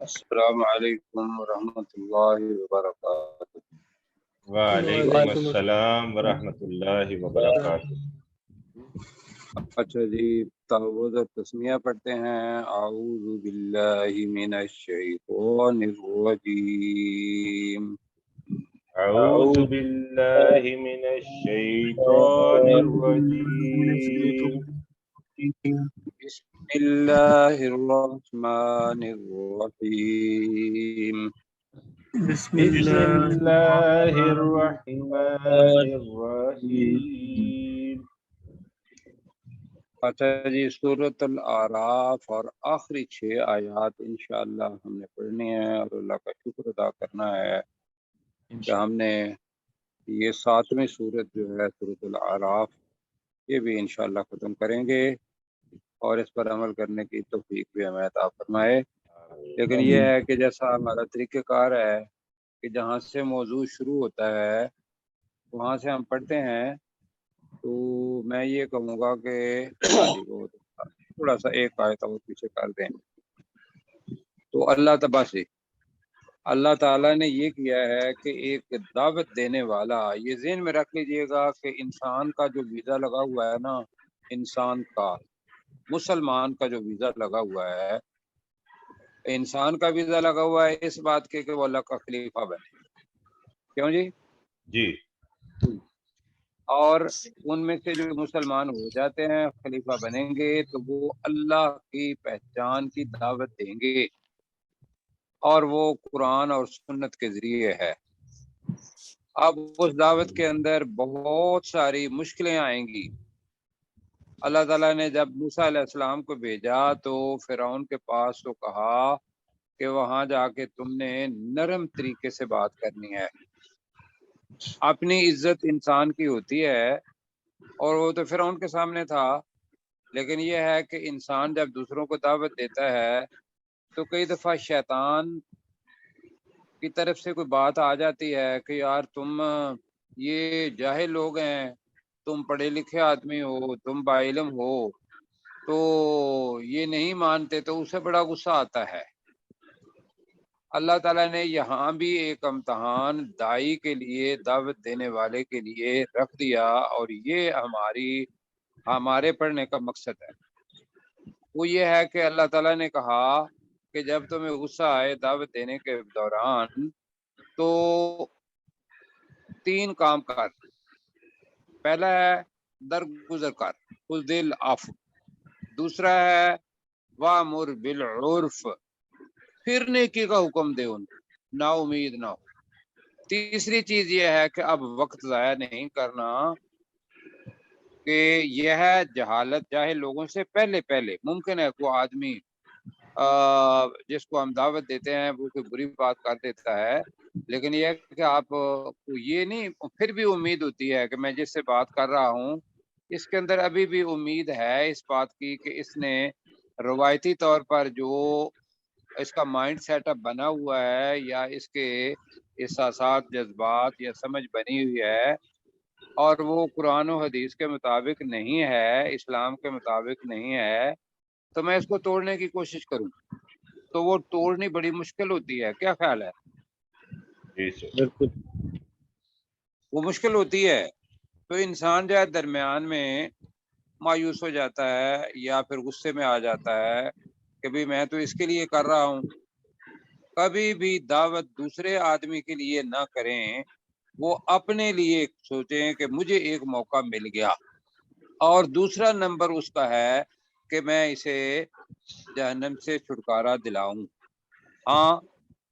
السلام علیکم ورحمۃ اللہ وبرکاتہ۔ وعلیکم السلام ورحمۃ اللہ وبرکاتہ۔ اچھا جی، تعوذ اور تسمیہ پڑھتے ہیں۔ اعوذ باللہ من الشیطان الرجیم۔ اعوذ باللہ من الشیطان الرجیم۔ بسم اللہ الرحمن الرحیم۔ بسم اللہ الرحمن الرحیم۔ اچھا جی، سورۃ الاعراف اور آخری 6 آیات انشاءاللہ ہم نے پڑھنی ہے، اور اللہ کا شکر ادا کرنا ہے کہ ہم نے یہ 7ویں سورت جو ہے سورۃ الاعراف، یہ بھی انشاءاللہ ختم کریں گے، اور اس پر عمل کرنے کی توفیق بھی ہمیں عطا فرمائے۔ لیکن یہ ہے کہ جیسا ہمارا طریقہ کار ہے کہ جہاں سے موضوع شروع ہوتا ہے وہاں سے ہم پڑھتے ہیں، تو میں یہ کہوں گا کہ تھوڑا سا ایک آیت اور پیچھے کر دیں۔ تو اللہ تبا سے اللہ تعالیٰ نے یہ کیا ہے کہ ایک دعوت دینے والا، یہ ذہن میں رکھ لیجئے گا کہ انسان کا جو ویزا لگا ہوا ہے نا، انسان کا، مسلمان کا جو ویزا لگا ہوا ہے، انسان کا ویزا لگا ہوا ہے اس بات کے کہ وہ اللہ کا خلیفہ بنے۔ کیوں جی؟ جی۔ اور ان میں سے جو مسلمان ہو جاتے ہیں خلیفہ بنیں گے تو وہ اللہ کی پہچان کی دعوت دیں گے، اور وہ قرآن اور سنت کے ذریعے ہے۔ اب اس دعوت کے اندر بہت ساری مشکلیں آئیں گی۔ اللہ تعالیٰ نے جب موسیٰ علیہ السلام کو بھیجا تو فرعون کے پاس تو کہا کہ وہاں جا کے تم نے نرم طریقے سے بات کرنی ہے۔ اپنی عزت انسان کی ہوتی ہے، اور وہ تو فرعون کے سامنے تھا، لیکن یہ ہے کہ انسان جب دوسروں کو دعوت دیتا ہے تو کئی دفعہ شیطان کی طرف سے کوئی بات آ جاتی ہے کہ یار تم یہ جاہل لوگ ہیں، تم پڑھے لکھے آدمی ہو، تم باعلم ہو، تو یہ نہیں مانتے، تو اسے بڑا غصہ آتا ہے۔ اللہ تعالیٰ نے یہاں بھی ایک امتحان دائی کے لیے، دعوت دینے والے کے لیے رکھ دیا، اور یہ ہمارے پڑھنے کا مقصد ہے۔ وہ یہ ہے کہ اللہ تعالیٰ نے کہا کہ جب تمہیں غصہ آئے دعوت دینے کے دوران تو 3 کام کر۔ پہلا ہے درگزر کر، خذ العفو۔ دوسرا ہے وامر بالعرف، پھر نیکی کا حکم دے، ان نا امید نہ ہو۔ تیسری چیز یہ ہے کہ اب وقت ضائع نہیں کرنا، کہ یہ ہے جہالت، جاہل لوگوں سے پہلے ممکن ہے کوئی آدمی جس کو ہم دعوت دیتے ہیں وہ کوئی بری بات کر دیتا ہے، لیکن یہ ہے کہ آپ کو یہ نہیں، پھر بھی امید ہوتی ہے کہ میں جس سے بات کر رہا ہوں اس کے اندر ابھی بھی امید ہے اس بات کی کہ اس نے روایتی طور پر جو اس کا مائنڈ سیٹ اپ بنا ہوا ہے، یا اس کے احساسات، جذبات یا سمجھ بنی ہوئی ہے، اور وہ قرآن و حدیث کے مطابق نہیں ہے، اسلام کے مطابق نہیں ہے، تو میں اس کو توڑنے کی کوشش کروں تو وہ توڑنی بڑی مشکل ہوتی ہے۔ کیا خیال ہے؟ بالکل وہ مشکل ہوتی ہے، تو انسان جو ہے درمیان میں مایوس ہو جاتا ہے، یا پھر غصے میں آ جاتا ہے کہ بھی میں تو اس کے لیے کر رہا ہوں۔ کبھی بھی دعوت دوسرے آدمی کے لیے نہ کریں، وہ اپنے لیے سوچیں کہ مجھے ایک موقع مل گیا، اور دوسرا نمبر اس کا ہے کہ میں اسے جہنم سے چھٹکارا دلاؤں۔ ہاں،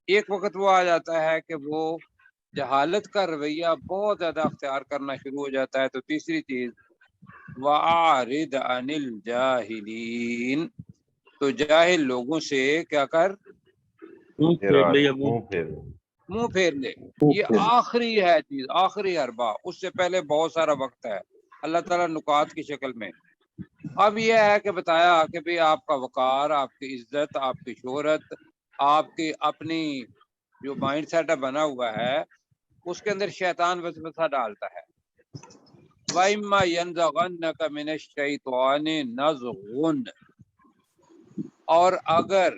ایک وقت وہ آ جاتا ہے کہ وہ جہالت کا رویہ بہت زیادہ اختیار کرنا شروع ہو جاتا ہے۔ تو تیسری چیز وَأَعْرِضْ عَنِ الْجَاهِلِينَ، تو جاہل لوگوں سے کیا کر؟ منہ پھیر لے۔ یہ آخری ہے چیز، آخری حربہ، اس سے پہلے بہت سارا وقت ہے اللہ تعالیٰ نکات کی شکل میں۔ اب یہ ہے کہ بتایا کہ بھی آپ کا وقار، آپ کی عزت، آپ کی شہرت، آپ کی اپنی جو مائنڈ سیٹ بنا ہوا ہے اس کے اندر شیطان وسوسہ ڈالتا ہے. وَإِمَّا يَنزَغَنَّكَ مِنَ الشَّيْطَانِ نَزْغٌ، اور اگر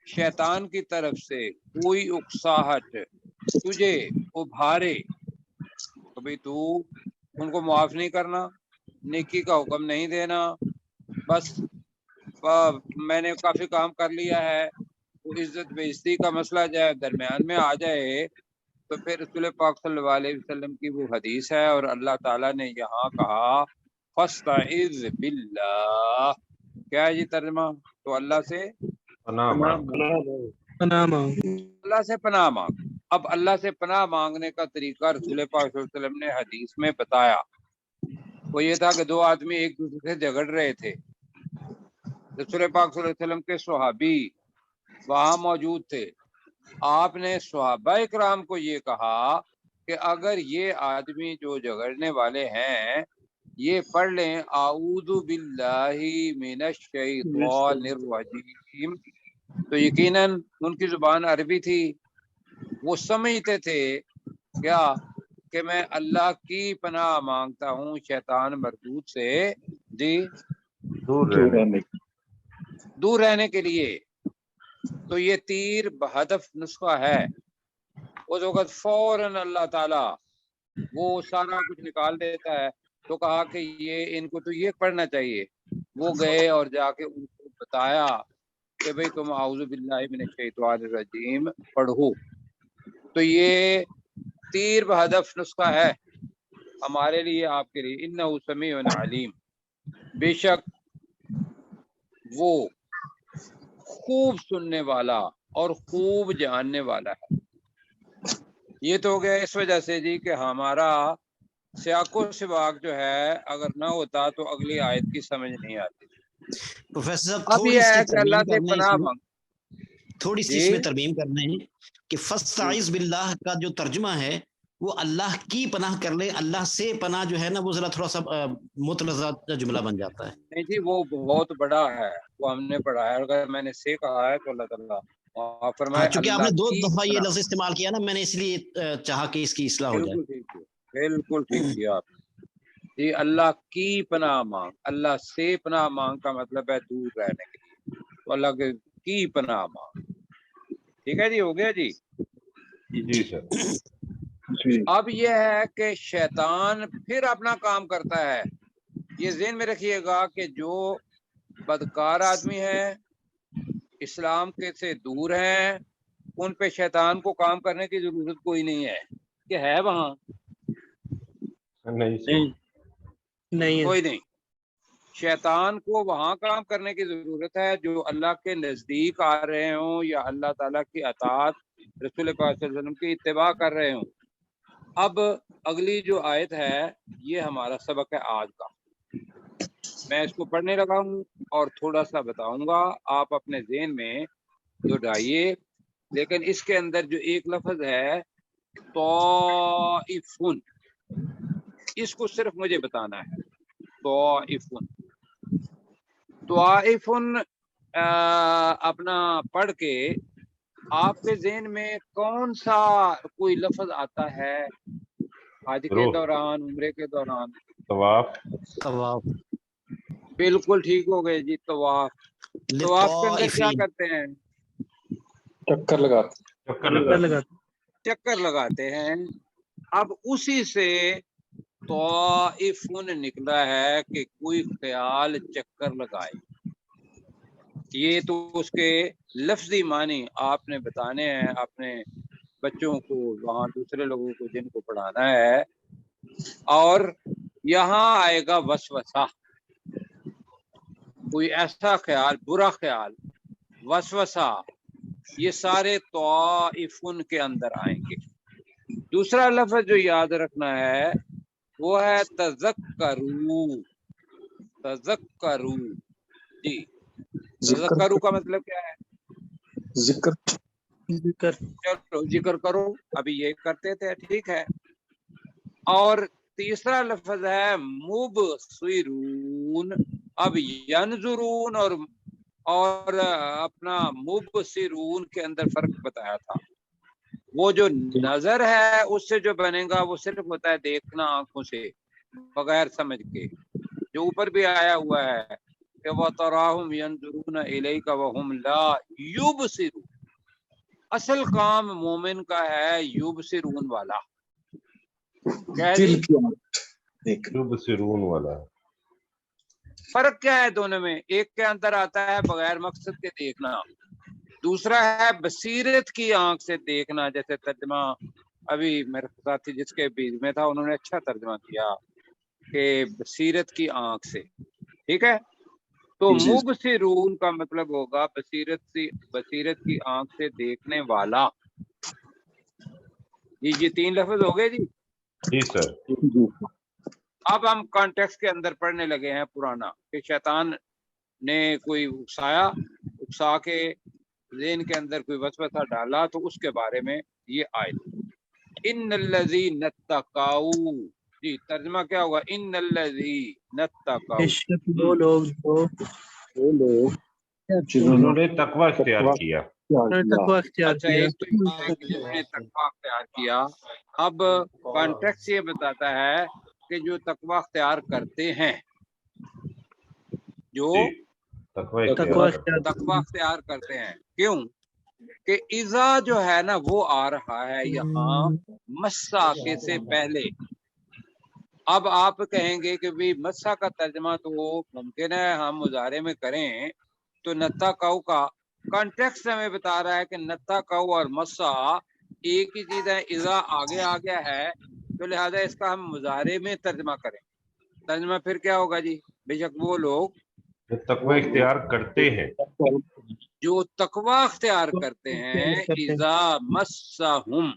شیطان کی طرف سے کوئی اکساہٹ تجھے ابھارے تو بھئی تو ان کو معاف نہیں کرنا، نیکی کا حکم نہیں دینا، بس میں نے کافی کام کر لیا ہے، وہ عزت بے عزتی کا مسئلہ جائے درمیان میں آ جائے، تو پھر رسول پاک صلی اللہ علیہ وسلم کی وہ حدیث ہے اور اللہ تعالیٰ نے یہاں کہا فاستعذ باللہ. کیا ہے جی ترجمہ؟ تو اللہ سے پناہ مانگ. اللہ سے پناہ مانگ. اب اللہ سے پناہ مانگنے کا طریقہ رسول پاک صلی اللہ علیہ وسلم نے حدیث میں بتایا. وہ یہ تھا کہ دو آدمی ایک دوسرے سے جھگڑ رہے تھے، رسول پاک صلی اللہ علیہ وسلم کے صحابی وہاں موجود تھے. آپ نے صحابہ اکرام کو یہ کہا کہ اگر یہ آدمی جو جھگڑنے والے ہیں یہ پڑھ لیں اعوذ باللہ من الشیطان الرجیم، تو یقیناً ان کی زبان عربی تھی، وہ سمجھتے تھے کیا کہ میں اللہ کی پناہ مانگتا ہوں شیطان مردود سے جی دور رہنے کے لیے. تو یہ تیر بہدف نسخہ ہے. اس وقت فوراً اللہ تعالیٰ وہ سارا کچھ نکال دیتا ہے. تو کہا کہ یہ ان کو تو یہ پڑھنا چاہیے. وہ گئے اور جا کے ان کو بتایا کہ بھئی تم اعوذ باللہ من الشیطان الرجیم پڑھو. تو یہ تیر بہدف نسخہ ہے ہمارے لیے، آپ کے لیے. انہ سمیع علیم، بے شک وہ خوب سننے والا اور خوب جاننے والا ہے. یہ تو ہو گیا اس وجہ سے جی کہ ہمارا سیاق و سباق جو ہے اگر نہ ہوتا تو اگلی آیت کی سمجھ نہیں آتی. پروفیسر صاحب اب یہ ہے کہ ترمیم اللہ سے کرنا ہے پناہ مانگ. تھوڑی سی اس میں ترمیم کرنا ہے کہ فاستعذ باللہ کا جو ترجمہ ہے وہ اللہ کی پناہ کر لے، اللہ سے پناہ جو ہے نا وہ ذرا تھوڑا سا متلذات جملہ بن جاتا ہے. نہیں جی وہ بہت بڑا ہے، وہ ہم نے پڑھا ہے. اگر میں نے سے کہا ہے تو اللہ تعالیٰ فرمائے چونکہ آپ اللہ نے دو کی دفعہ یہ پناہ. لفظ استعمال کیا نا، میں نے اس لیے چاہا کہ اس کی اصلاح ہو جائے. بالکل ٹھیک ہے، بالکل ٹھیک کیا آپ جی. اللہ کی پناہ مانگ، اللہ سے پناہ مانگ کا مطلب ہے دور رہنے کے لیے، تو اللہ کی پناہ مانگ. ٹھیک ہے جی، ہو گیا جی. جی سر. اب یہ ہے کہ شیطان پھر اپنا کام کرتا ہے. یہ ذہن میں رکھیے گا کہ جو بدکار آدمی ہے، اسلام کے سے دور ہیں، ان پہ شیطان کو کام کرنے کی ضرورت کوئی نہیں ہے. کہ ہے وہاں نہیں کوئی نہیں. شیطان کو وہاں کام کرنے کی ضرورت ہے جو اللہ کے نزدیک آ رہے ہوں یا اللہ تعالیٰ کی اطاعت رسول پاک صلی اللہ علیہ وسلم کی اتباع کر رہے ہوں. اب اگلی جو آیت ہے یہ ہمارا سبق ہے آج کا. میں اس کو پڑھنے لگا ہوں اور تھوڑا سا بتاؤں گا، آپ اپنے ذہن میں دوہرائیے. لیکن اس کے اندر جو ایک لفظ ہے طائفن، اس کو صرف مجھے بتانا ہے. طائفن اپنا پڑھ کے آپ کے ذہن میں کون سا کوئی لفظ آتا ہے حج کے دوران، عمرے کے دوران؟ طواف. بالکل ٹھیک ہو گئے جی. طواف. طواف کے اندر کیا کرتے ہیں؟ چکر لگاتے ہیں. اب اسی سے طائفن نکلا ہے کہ کوئی خیال چکر لگائے. یہ تو اس کے لفظی معنی آپ نے بتانے ہیں اپنے بچوں کو، وہاں دوسرے لوگوں کو جن کو پڑھانا ہے. اور یہاں آئے گا وسوسہ، کوئی ایسا خیال، برا خیال، وسوسہ، یہ سارے طائفن کے اندر آئیں گے. دوسرا لفظ جو یاد رکھنا ہے وہ ہے تذکرو. تذکرو جی. تذکرو کا مطلب کیا ہے؟ ذکر. چلو ذکر کرو، ابھی یہ کرتے تھے، ٹھیک ہے. اور تیسرا لفظ ہے مبصرون. اب ینظرون اور اور اپنا مبصرون کے اندر فرق بتایا تھا. وہ جو نظر ہے اس سے جو بنے گا وہ صرف ہوتا ہے دیکھنا آنکھوں سے بغیر سمجھ کے. جو اوپر بھی آیا ہوا ہے کہ وَتَرَاهُمْ يَنْظُرُونَ إِلَيْكَ وَهُمْ لَا يُبْصِرُونَ. اصل کام مومن کا ہے یبصرون والا. یبصرون والا. فرق کیا ہے دونوں میں؟ ایک کے اندر آتا ہے بغیر مقصد کے دیکھنا، دوسرا ہے بصیرت کی آنکھ سے دیکھنا. جیسے ترجمہ ابھی میرے ساتھی جس کے بیچ میں تھا انہوں نے اچھا ترجمہ کیا کہ بصیرت کی آنکھ سے. ٹھیک ہے، تو مبصرون کا مطلب ہوگا بصیرت کی آنکھ سے دیکھنے والا. یہ 3 لفظ ہو گئے جی. جی سر. اب ہم کانٹیکس کے اندر پڑھنے لگے ہیں پرانا کہ شیطان نے کوئی اکسا کے ذہن کے اندر کوئی وسوسہ ڈالا تو اس کے بارے میں یہ آیت. ان الذین اتقوا، جی ترجمہ کیا ہوگا؟ ان الذین اتقوا، وہ لوگ جنہوں نے تقوی اختیار کیا. تقوی اختیار اچھا، کیا. ایک تو یہ ہے کہ جنہوں نے تقوی اختیار کیا. اب کانٹیکس یہ بتاتا ہے کہ جو تقوی اختیار کرتے ہیں، جو تقوی تقوی اختیار کرتے ہیں. کیوں کہ اذا جو ہے نا وہ آ رہا ہے یہاں مسا کے سے پہلے. اب آپ کہیں گے کہ بھی مسا کا ترجمہ تو ممکن ہے ہم مضارع میں کریں، تو نتا کو کا کانٹیکسٹ ہمیں بتا رہا ہے کہ نتا کو اور مسا ایک ہی چیز ہے. اذا آگے آ گیا ہے تو لہذا اس کا ہم مضارع میں ترجمہ کریں. ترجمہ پھر کیا ہوگا جی؟ بے شک وہ لوگ تقوی اختیار کرتے ہیں، جو تقوی اختیار کرتے ہیں. اذا مسہم،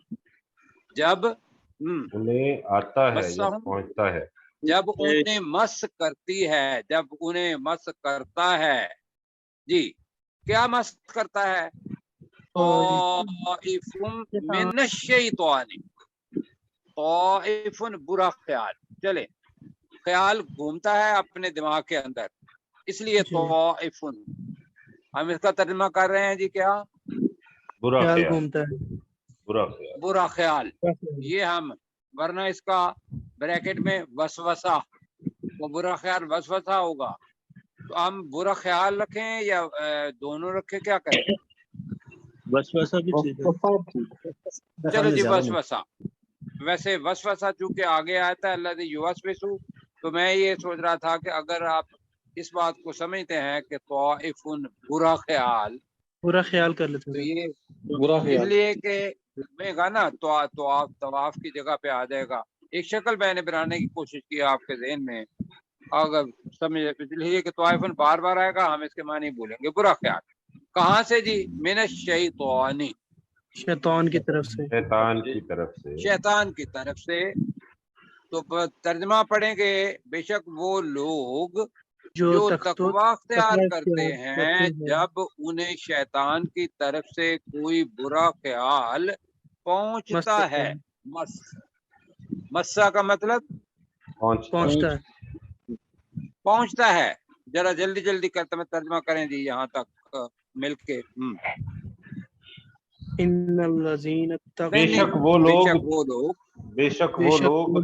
جب انہیں آتا ہے یا پہنچتا ہے، جب انہیں مس کرتی ہے، جب انہیں مس کرتا ہے. جی کیا مس کرتا ہے؟ طائف من الشیطان، طائف برا خیال. چلے خیال گھومتا ہے اپنے دماغ کے اندر، اس لیے طائف ہم اس کا ترجمہ کر رہے ہیں جی کیا؟ برا خیال خیال. گھومتا ہے. برا خیال. یہ ہم ورنہ اس کا بریکٹ میں وسوسہ، وہ برا خیال وسوسہ ہوگا. تو ہم برا خیال رکھیں یا دونوں رکھیں، کیا کریں؟ وسوسہ بھی ٹھیک ہے. چلو جی وسوسہ. ویسے وسوسہ چونکہ آگے آتا ہے اللہ یوسوسو، تو میں یہ سوچ رہا تھا کہ اگر آپ اس بات کو سمجھتے ہیں کہ طائف برا خیال، برا خیال کر لیتے تو ہیں. یہ اس لیے کہ میں گا نا تو آپ طواف کی جگہ پہ آ جائے گا. ایک شکل میں نے بنانے کی کوشش کی آپ کے ذہن میں، اگر سمجھ لیے کہ طائفن بار بار آئے گا، ہم اس کے معنی بولیں گے برا خیال. کہاں سے جی؟ من الشیطان، شیطان کی طرف سے. شیطان کی طرف سے. شیطان کی طرف سے. تو ترجمہ پڑھیں گے بے شک وہ لوگ جو تقوی اختیار کرتے ہیں جب انہیں شیطان کی طرف سے کوئی برا خیال پہنچتا ہے. مسا کا مطلب پہنچتا ہے. ذرا جلدی جلدی کرتے میں ترجمہ کریں جی یہاں تک مل کے. ان الذین بے شک وہ لوگ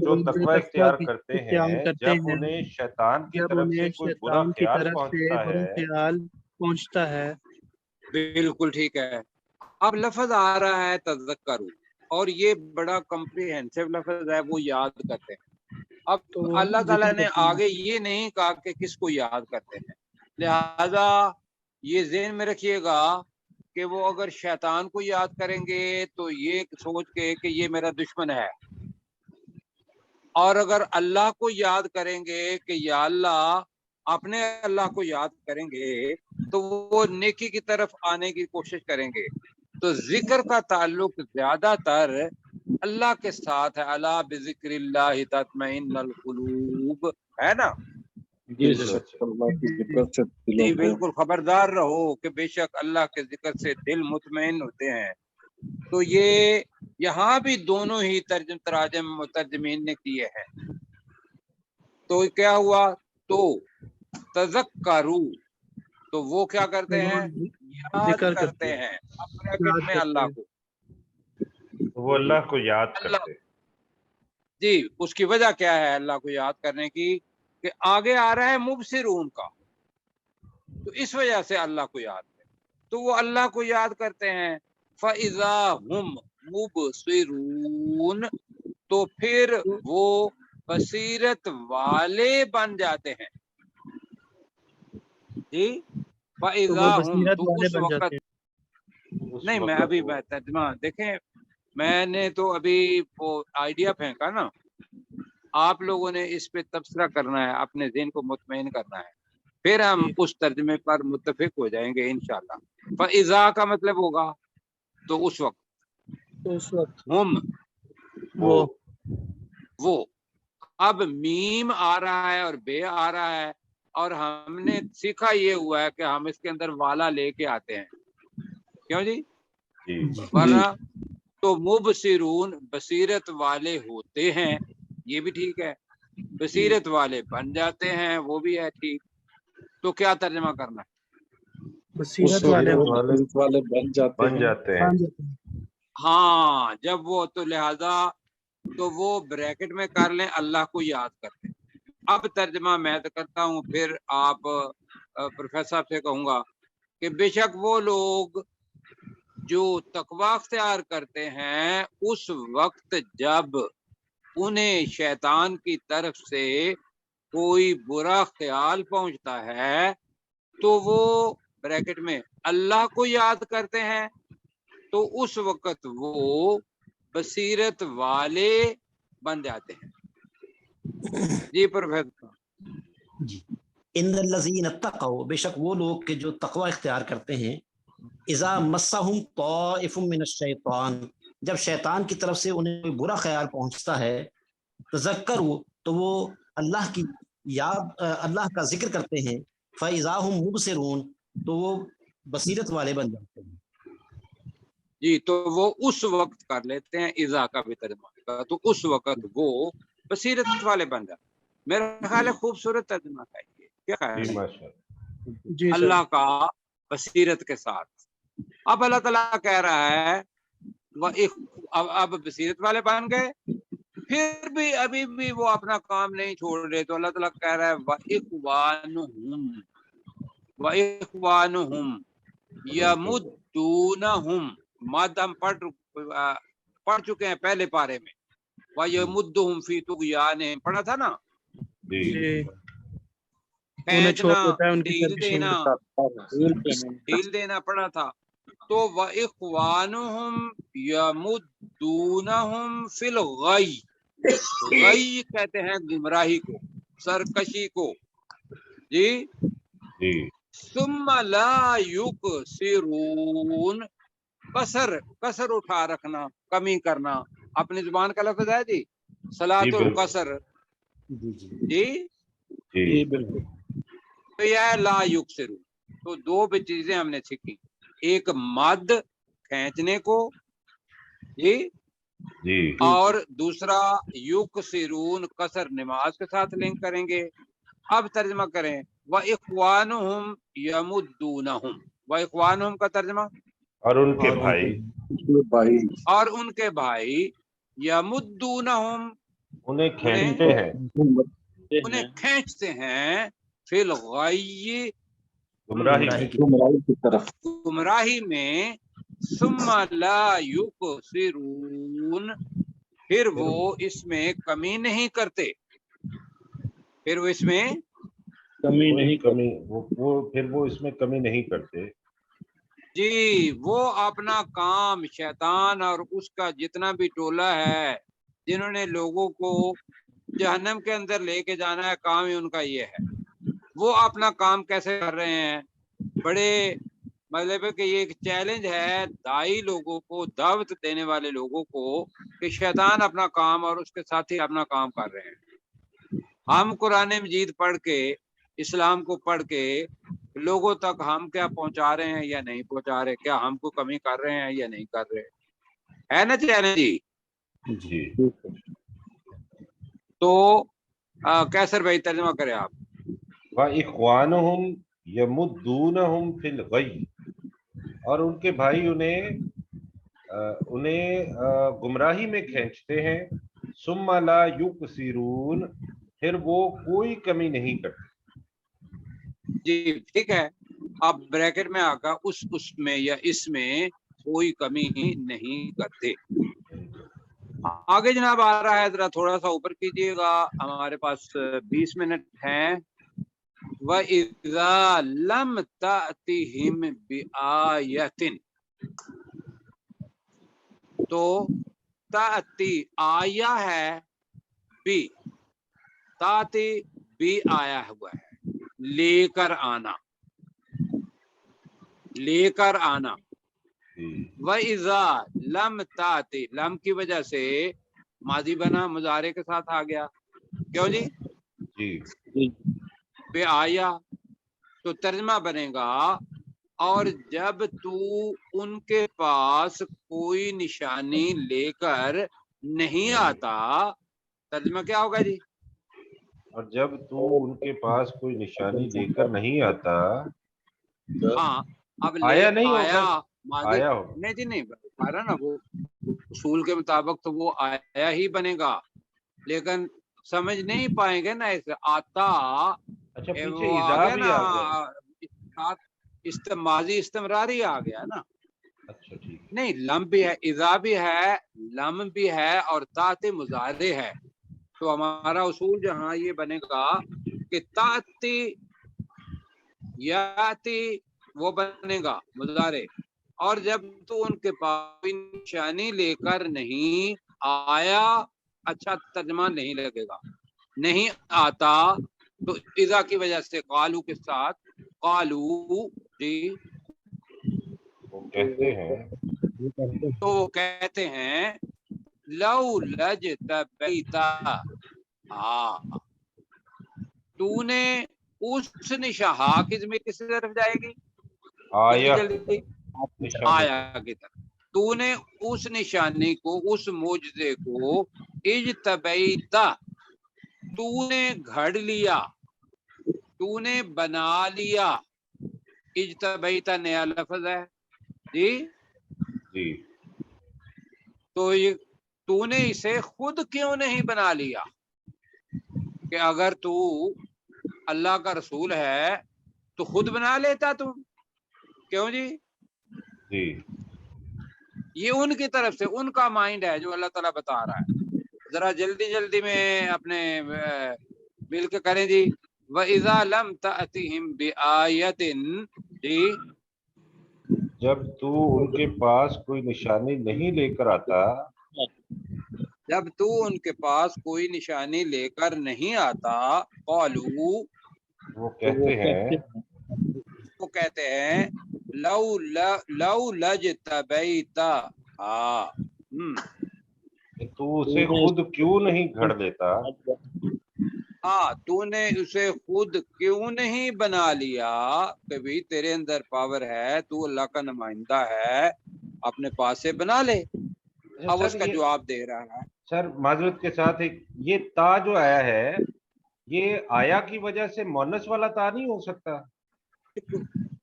جو تقوی اختیار کرتے ہیں جب انہیں شیطان کی طرف سے کوئی برا خیال پہنچتا ہے. بالکل ٹھیک ہے. اب لفظ آ رہا ہے تذکرو، اور یہ بڑا کمپریہنسو لفظ ہے، وہ یاد کرتے ہیں. اب اللہ تعالیٰ نے آگے یہ نہیں کہا کہ کس کو یاد کرتے ہیں، لہذا یہ ذہن میں رکھیے گا کہ وہ اگر شیطان کو یاد کریں گے تو یہ سوچ کے کہ یہ میرا دشمن ہے، اور اگر اللہ کو یاد کریں گے کہ یا اللہ، اپنے اللہ کو یاد کریں گے تو وہ نیکی کی طرف آنے کی کوشش کریں گے. تو ذکر کا تعلق زیادہ تر اللہ کے ساتھ ہے. الا بذکر اللہ تطمئن القلوب، ہے نا؟ جی بالکل، خبردار رہو کہ بے شک اللہ کے ذکر سے دل مطمئن ہوتے ہیں. تو یہ یہاں بھی دونوں ہی تراجم مترجمین نے کیے ہیں. تو کیا ہوا؟ تو تذکرو، تو وہ کیا کرتے ہیں؟ یاد ذکر کرتے ہیں بریکٹ میں اللہ کو، وہ اللہ کو یاد کرتے. جی اس کی وجہ کیا ہے اللہ کو یاد کرنے کی؟ کہ آگے آ رہا ہے مبصرون کا، تو اس وجہ سے اللہ کو یاد کریں، تو وہ اللہ کو یاد کرتے ہیں. فَإِذَا هُمْ مُبْصِرُونَ، تو پھر وہ بصیرت والے بن جاتے ہیں. جی فَإِذَا هُمْ، تو اس وقت نہیں، میں ابھی ترجمہ دیکھیں، میں نے تو ابھی وہ آئیڈیا پھینکا نا، آپ لوگوں نے اس پہ تبصرہ کرنا ہے، اپنے ذہن کو مطمئن کرنا ہے، پھر ہم اس ترجمے پر متفق ہو جائیں گے انشاءاللہ. فَإِذَا کا مطلب ہوگا تو اس وقت، ہم وہ، اب میم آ رہا ہے اور بے آ رہا ہے، اور ہم نے سیکھا یہ ہوا ہے کہ ہم اس کے اندر والا لے کے آتے ہیں، کیوں جی؟ ورنہ تو مبصرون بصیرت والے ہوتے ہیں، یہ بھی ٹھیک ہے، بصیرت والے بن جاتے ہیں، وہ بھی ہے ٹھیک. تو کیا ترجمہ کرنا ہے؟ بصیرت والے بن جاتے ہیں. ہاں جب وہ، تو لہذا تو وہ بریکٹ میں کر لیں اللہ کو یاد کرتے. اب ترجمہ میں کرتا ہوں، پھر آپ پروفیسر صاحب سے کہوں گا کہ بے شک وہ لوگ جو تقوی اختیار کرتے ہیں اس وقت جب انہیں شیطان کی طرف سے کوئی برا خیال پہنچتا ہے تو وہ بریکٹ میں اللہ کو یاد کرتے ہیں، تو اس وقت وہ بصیرت والے بن جاتے ہیں. جی پروفیسر. جی ان الذین اتقوا، بے شک وہ لوگ کہ جو تقوی اختیار کرتے ہیں، اذا مسہم طائف من الشیطان، جب شیطان کی طرف سے انہیں کوئی برا خیال پہنچتا ہے، تذکروا، تو وہ اللہ کی یاد، اللہ کا ذکر کرتے ہیں، فاذا ہم مبصرون، تو وہ بصیرت والے بن جاتے ہیں. جی تو وہ اس وقت کر لیتے ہیں، اذا کا بھی ترجمہ، تو اس وقت وہ بصیرت والے بن جاتے ہیں. میرا خیال ہے خوبصورت ترجمہ ہے یہ، کیا خیال ہے؟ اللہ کا بصیرت کے ساتھ. اب اللہ تعالیٰ کہہ رہا ہے اب بصیرت والے بن گئے، پھر بھی ابھی بھی وہ اپنا کام نہیں چھوڑ رہے، تو اللہ تعالیٰ کہہ رہا ہے وَإِخْوَانُهُمْ يَمُدُّونَهُمْ، مد ہم پڑھ چکے ہیں پہلے پارے میں، وَيَمُدُّهُمْ فِي طُغْيَانِهِمْ، پڑھا تھا نا، کھینچنا، ڈھیل دینا پڑا تھا. تو وَإِخْوَانُهُمْ يَمُدُّونَهُمْ فِي الْغَيِّ، غی کہتے ہیں گمراہی کو، سرکشی کو. جی ثم لا يقصرون، کسر اٹھا رکھنا، کمی کرنا، اپنی زبان کا لفظ ہے جی، صلاۃ القصر. جی بالکل. تو یہ لا یقصرون، تو دو بھی چیزیں ہم نے سیکھی، ایک مد کھینچنے کو، جی اور دوسرا یقصرون قصر نماز کے ساتھ لنک کریں گے. اب ترجمہ کریں، وَإِخْوَانُهُمْ يَمُدُّونَهُمْ، وَإِخْوَانُهُمْ کا ترجمہ، اور ان کے بھائی، اور ان کے بھائی، يَمُدُّونَهُمْ، انہیں کھینچتے ہیں، انہیں کھینچتے ہیں، فی الغی، گمراہی میں، ثم لا یقصرون، پھر وہ اس میں کمی نہیں کرتے، پھر وہ اس میں اس میں کمی نہیں کرتے. جی وہ اپنا کام، شیطان اور اس کا جتنا بھی ٹولہ ہے جنہوں نے لوگوں کو جہنم کے اندر لے کے جانا ہے، کام ہی ان کا یہ ہے. وہ اپنا کام کیسے کر رہے ہیں؟ بڑے مطلب ہے کہ یہ ایک چیلنج ہے دائی لوگوں کو، دعوت دینے والے لوگوں کو، کہ شیطان اپنا کام اور اس کے ساتھی اپنا کام کر رہے ہیں. ہم قرآن مجید پڑھ کے، اسلام کو پڑھ کے لوگوں تک ہم کیا پہنچا رہے ہیں یا نہیں پہنچا رہے، کیا ہم کو کمی کر رہے ہیں یا نہیں کر رہے، ہے نا چیلنج جی. تو کیسر بھائی ترجمہ کریں آپ. وَإِخْوَانُهُمْ یمدونہم فی الغی، اور ان کے بھائی انہیں گمراہی میں کھینچتے ہیں، ثم لا یقصرون، پھر وہ کوئی کمی نہیں کرتے. جی ٹھیک ہے، آپ بریکٹ میں آ کر اس میں یا اس میں کوئی کمی نہیں کرتے. آگے جناب آ رہا ہے، ذرا تھوڑا سا اوپر کیجیے گا، ہمارے پاس 20 منٹ ہیں. وَإِذَا لَمْ تَأْتِهِمْ بِآیَةٍ، تو تأتی آیا ہے، بی تاتی بی آیا ہوا ہے، لے کر آنا، لے کر آنا. وَإِذَا لَمْ تَأْتِ، لم کی وجہ سے ماضی بنا مضارع کے ساتھ آ گیا. کیوں جی؟ جی بے آیا تو ترجمہ بنے گا، اور جب تو ان کے پاس کوئی نشانی لے کر نہیں آتا، ترجمہ کیا ہوگا جی؟ اور جب تو ان کے پاس کوئی نشانی لے کر نہیں آتا، ہاں اب لے آیا نہیں آیا ہوگا، ماضی، آیا ہوگا. نہیں جی نہیں آ رہا نا، وہ اصول کے مطابق تو وہ آیا ہی بنے گا، لیکن سمجھ نہیں پائیں گے نا اسے آتا. اچھا پیچھے وہ آ اذا گیا بھی نا، آ گیا. ماضی استمراری آ گیا نا. اچھا ٹھیک ہے. نہیں، لم بھی ہے، اذا بھی ہے، لم بھی ہے، اور تاتے مضارع ہے. تو ہمارا اصول جہاں یہ بنے گا کہ تاتی یاتی، وہ بنے گا مضارع، اور جب تو ان کے پاس نشانی لے کر نہیں آیا، اچھا ترجمہ نہیں لگے گا، نہیں آتا، تو اذا کی وجہ سے قالو کے ساتھ، قالو جی، وہ کہتے ہیں، تو وہ کہتے ہیں لو لجتبیتا، ہاں تو نے اس نشہا کی زمین کس طرف جائے گی؟ جلدی آیا جلدی، نشانی آیا کی طرف. تو نے اس نشانی کو، اس معجزے کو، اجتبیتا، تو نے گھڑ لیا، تو نے بنا لیا. اجتبیتا نیا لفظ ہے جی، جی تو یہ تو نے اسے خود کیوں نہیں بنا لیا؟ کہ اگر تو اللہ کا رسول ہے تو خود بنا لیتا تو. کیوں جی؟ جی یہ ان کی طرف سے ان کا مائنڈ ہے جو اللہ تعالیٰ بتا رہا ہے. ذرا جلدی جلدی میں اپنے مل کے کریں جی. وَإِذَا لَمْ تَأْتِهِمْ بِآیَةٍ، جی جب تو ان کے پاس کوئی نشانی نہیں لے کر آتا، جب تو ان کے پاس کوئی نشانی لے کر نہیں آتا، قالو، وہ کہتے ہیں، وہ کہتے ہیں لو لجتبیتا، ہاں کہ تو اسے خود کیوں نہیں گھڑ لیتا. ہاں تو نے اسے خود کیوں نہیں بنا لیا، کہ بھی تیرے اندر پاور ہے، تو اللہ کا نمائندہ ہے، اپنے پاس سے بنا لے. اب اس سر کا یہ، جواب دے رہا ہے. سر معذرت کے ساتھ ایک، یہ تا جو آیا ہے، یہ آیا کی وجہ سے مونس والا تا نہیں ہو سکتا؟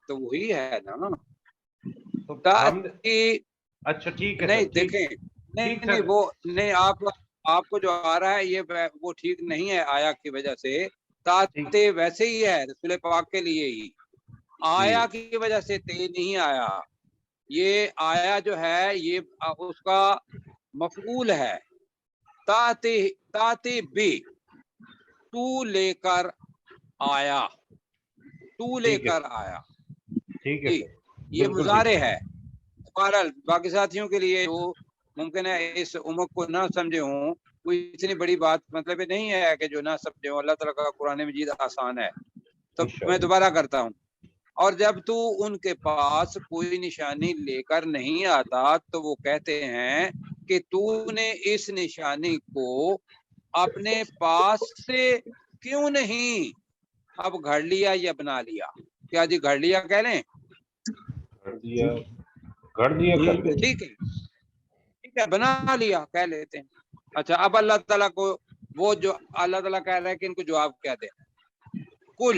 تو وہی ہے نا، تو ہم، تاتی، اچھا ٹھیک ہے نہیں سر، ٹھیک دیکھیں، نہیں ٹھیک نہیں سر. وہ نہیں، آپ کو جو آ رہا ہے یہ وہ ٹھیک نہیں ہے آیا کی وجہ سے. ٹھیک تاتے ویسے ہی ہے رسول پاک کے لیے ہی، جی آیا کی وجہ سے تے نہیں آیا. یہ آیا جو ہے یہ اس کا مفعول ہے. تاتے بھی، تو لے کر آیا، تو لے ٹھیک ہے کر آیا ٹھیک ہے جی، سر، یہ بالکل ٹھیک. مضارع ہے. بہرحال باقی ساتھیوں کے لیے جو ممکن ہے اس امک کو نہ سمجھے ہوں، کوئی اتنی بڑی بات مطلب یہ نہیں ہے کہ جو نہ سمجھے ہوں. اللہ تعالیٰ کا قرآن مجید آسان ہے. تو میں انشاءاللہ. دوبارہ کرتا ہوں. اور جب تو ان کے پاس کوئی نشانی لے کر نہیں آتا، تو وہ کہتے ہیں کہ تو نے اس نشانی کو اپنے پاس سے کیوں نہیں اب گھڑ لیا یا بنا لیا. کیا جی گھڑ لیا کہہ لیں؟ گھڑ دیا کر لیں. ٹھیک ہے بنا لیا کہہ لیتے ہیں. اچھا اب اللہ تعالیٰ کو وہ جو اللہ تعالیٰ کہہ رہا ہے کہ ان کو جواب کیا دے. کل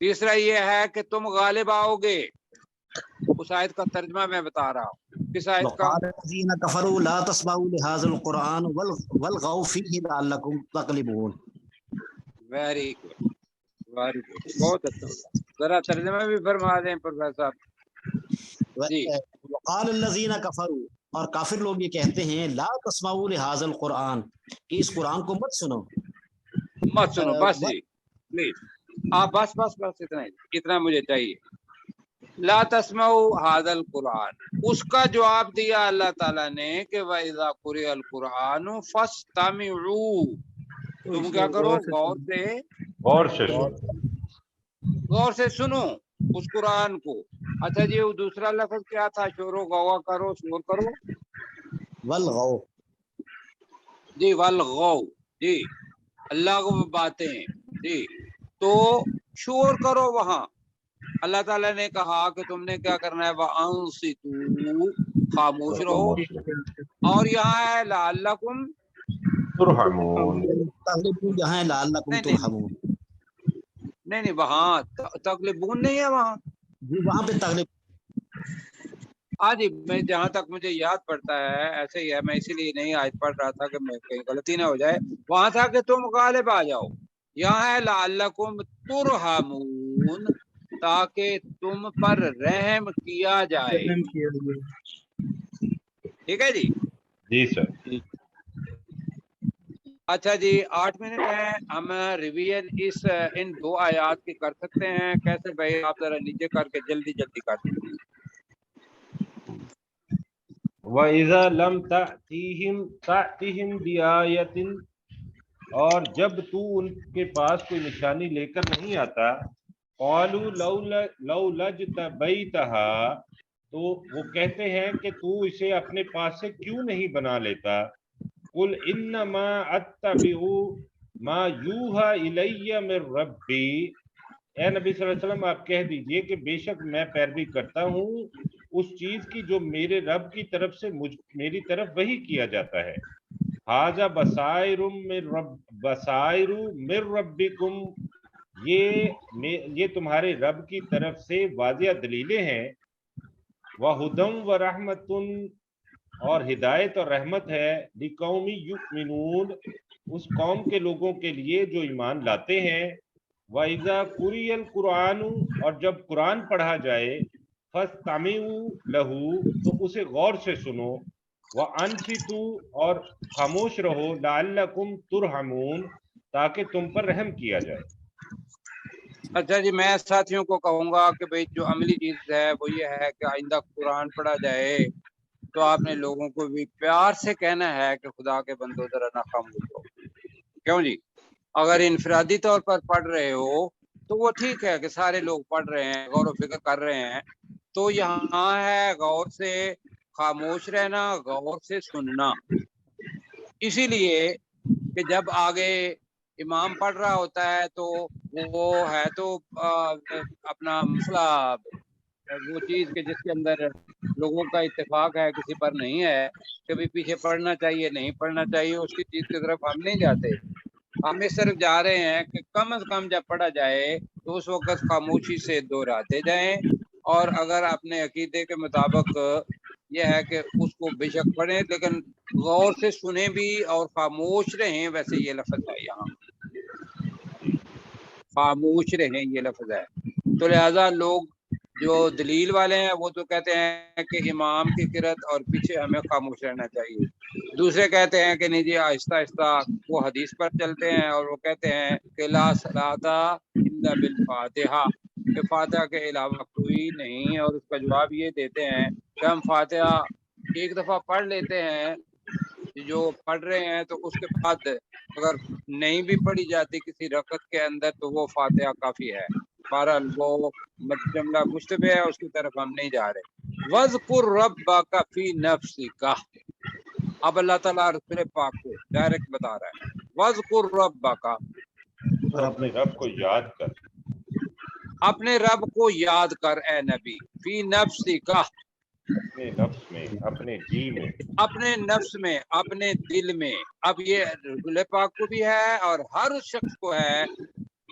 تیسرا یہ ہے کہ تم غالب آؤ گے. اس آیت کا ترجمہ میں بتا رہا ہوں. کس آیت کا؟ وقال الذين كفروا لا تسمعوا لهذا القرآن والغوا فيه لعلكم تغلبون. ویری گڈ، ویری گڈ، بہت اچھا. ذرا ترجمہ بھی فرما دیں پروفیسر صاحب. جی. وقال الذين كفروا، اور کافر لوگ یہ کہتے ہیں لا تسمعوا لهذا القرآن، کہ اس قرآن کو مت سنو. مت سنو. بس جی پلیز آپ بس اتنا مجھے چاہیے. لا تسمعوا هذا القرآن، اس کا جواب دیا اللہ تعالیٰ نے کہ وَإِذَا قُرِئَ الْقُرْآنُ فَاسْتَمِعُوا، تم کیا کرو؟ غور سے سنو اس قرآن کو. اچھا جی، وہ دوسرا لفظ کیا تھا؟ شور و غوا کرو، شور کرو. والغوا، جی والغو، جی اللہ کو باتیں. جی تو شور کرو وہاں. اللہ تعالیٰ نے کہا کہ تم نے کیا کرنا ہے؟ وَأَنصِتُوا، خاموش رہو. اور یہاں ہے لعلکم ترحمون. یہاں ہے لعلکم ترحمون. نہیں وہاں تغلبون نہیں ہے وہاں. جی وہاں پہ تغلب. ہاں جی، میں جہاں تک مجھے یاد پڑتا ہے ایسے ہی ہے. میں اسی لیے نہیں آیت پڑھ رہا تھا کہ میں کہیں غلطی نہ ہو جائے. وہاں تھا کہ تم غالب آ جاؤ. یہاں ہے لعلکم ترحمون، تاکہ تم پر رحم کیا جائے. ٹھیک ہے جی. جی سر. اچھا جی، 8 منٹ ہے. ہم ریویژن ان 2 آیات کی کر سکتے ہیں. کیسے بھائی؟ آپ ذرا نیچے کر کے جلدی کر دیں. وَإِذَا لَمْ تَأْتِهِمْ بِآيَةٍ، اور جب تو ان کے پاس کوئی نشانی لے کر نہیں آتا، قَالُوا لَوْلَا اجْتَبَيْتَهَا، تو وہ کہتے ہیں کہ تو اسے اپنے پاس سے کیوں نہیں بنا لیتا. قُلْ إِنَّمَا أَتَّبِعُ مَا يُوحَى إِلَيَّ مِن رَبِّي، اے نبی صلی اللہ علیہ وسلم آپ کہہ دیجئے کہ بے شک میں پیروی کرتا ہوں اس چیز کی جو میرے رب کی طرف سے میری طرف وحی کیا جاتا ہے. ھذا بصائر من ربکم، یہ تمہارے رب کی طرف سے واضح دلیلیں ہیں. وَھدًى وَرَحْمَةٌ، اور ہدایت اور رحمت ہے. لِقَوْمٍ یُؤْمِنُونَ، اس قوم کے لوگوں کے لیے جو ایمان لاتے ہیں. وَإِذَا قُرِئَ الْقُرْآنُ، اور جب قرآن پڑھا جائے، فَاسْتَمِعُوا لَهُ، تو اسے غور سے سنو. وَأَنصِتُوا، اور خاموش رہو. لَعَلَّكُمْ تُرْحَمُونَ، تاکہ تم پر رحم کیا جائے. اچھا جی، میں ساتھیوں کو کہوں گا کہ بھئی جو عملی چیز ہے وہ یہ ہے کہ آئندہ قرآن پڑھا جائے تو آپ نے لوگوں کو بھی پیار سے کہنا ہے کہ خدا کے بندو ذرا نہ خاموش ہو. کیوں جی؟ اگر انفرادی طور پر پڑھ رہے ہو تو وہ ٹھیک ہے کہ سارے لوگ پڑھ رہے ہیں، غور و فکر کر رہے ہیں. تو یہاں ہے غور سے خاموش رہنا، غور سے سننا. اسی لیے کہ جب آگے امام پڑھ رہا ہوتا ہے تو وہ ہے تو اپنا مسئلہ، وہ چیز کہ جس کے اندر لوگوں کا اتفاق ہے، کسی پر نہیں ہے کہ بھی پیچھے پڑھنا چاہیے نہیں پڑھنا چاہیے، اس کی چیز کی طرف ہم نہیں جاتے. ہم اس طرف جا رہے ہیں کہ کم از کم جب پڑھا جائے تو اس وقت خاموشی سے دہراتے جائیں. اور اگر اپنے عقیدے کے مطابق یہ ہے کہ اس کو بے شک پڑھیں لیکن غور سے سنیں بھی اور خاموش رہیں. ویسے یہ لفظ ہے یہاں خاموش رہیں، یہ لفظ ہے. تو لہذا لوگ جو دلیل والے ہیں وہ تو کہتے ہیں کہ امام کی قرأت اور پیچھے ہمیں خاموش رہنا چاہیے. دوسرے کہتے ہیں کہ نہیں جی آہستہ آہستہ وہ حدیث پر چلتے ہیں اور وہ کہتے ہیں کہ لا صلاۃ الا بالفاتحہ، کہ فاتحہ کے علاوہ کوئی نہیں. اور اس کا جواب یہ دیتے ہیں کہ ہم فاتحہ ایک دفعہ پڑھ لیتے ہیں، جو پڑھ رہے ہیں تو اس کے بعد اگر نہیں بھی پڑھی جاتی کسی رکعت کے اندر تو وہ فاتحہ کافی ہے. بہرحال وہ جملہ مشتبہ ہے، اس کی طرف ہم نہیں جا رہے. وَاذْكُرْ رَبَّكَ فِي نَفْسِكَ، اب اللہ تعالیٰ رسول پاک کو ڈائریکٹ بتا رہا ہے. وَاذْكُرْ رَبَّكَ، اور اپنے رب کو یاد کر. اپنے رب کو یاد کر اے نبی. فی نفسک، اپنے نفس میں، اپنے جی میں، اپنے نفس میں، اپنے دل میں. اب یہ رسول پاک کو بھی ہے اور ہر اس شخص کو ہے